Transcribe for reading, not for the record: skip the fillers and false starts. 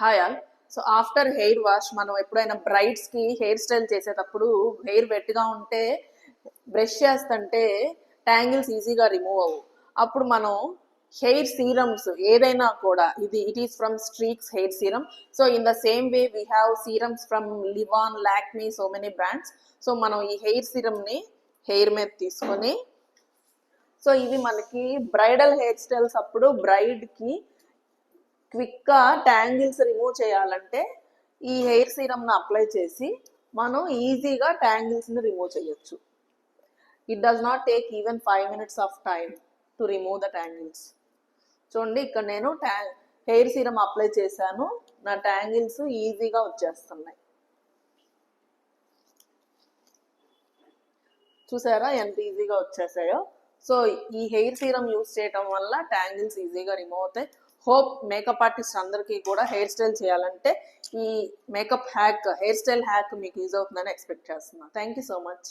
Hi all. So after hair wash మనం ఎప్పుడైనా బ్రైడ్స్కి hair style చేసేటప్పుడు హెయిర్ వెట్గా ఉంటే బ్రష్ చేస్తుంటే ట్యాంగిల్స్ ఈజీగా రిమూవ్ అవ్వు. అప్పుడు మనం హెయిర్ సీరమ్స్ ఏదైనా కూడా it is from streaks hair serum. So in the same way we have serums from Livon, Lakme, so many brands. So మనం ఈ హెయిర్ సీరమ్ని హెయిర్ మీద తీసుకొని, సో ఇవి మనకి బ్రైడల్ హెయిర్ స్టైల్స్ అప్పుడు బ్రైడ్కి క్విక్గా ట్యాంగిల్స్ రిమూవ్ చేయాలంటే ఈ హెయిర్ సీరమ్ని అప్లై చేసి మనం ఈజీగా ట్యాంగిల్స్ని రిమూవ్ చేయొచ్చు. It does not take even 5 minutes of time to remove the tangles. చూడండి, ఇక్కడ నేను హెయిర్ సీరమ్ అప్లై చేశాను, నా ట్యాంగిల్స్ ఈజీగా వచ్చేస్తున్నాయి. చూసారా ఎంత ఈజీగా వచ్చేసాయో. సో ఈ హెయిర్ సీరమ్ యూస్ చేయడం వల్ల ట్యాంగిల్స్ ఈజీగా రిమూవ్ అవుతాయి. హోప్ మేకప్ ఆర్టిస్ట్ అందరికీ కూడా హెయిర్ స్టైల్ చేయాలంటే ఈ makeup hack, hair style hack మీకు యూజ్ అవుతుందని ఎక్స్పెక్ట్ చేస్తున్నాను. Thank you so much.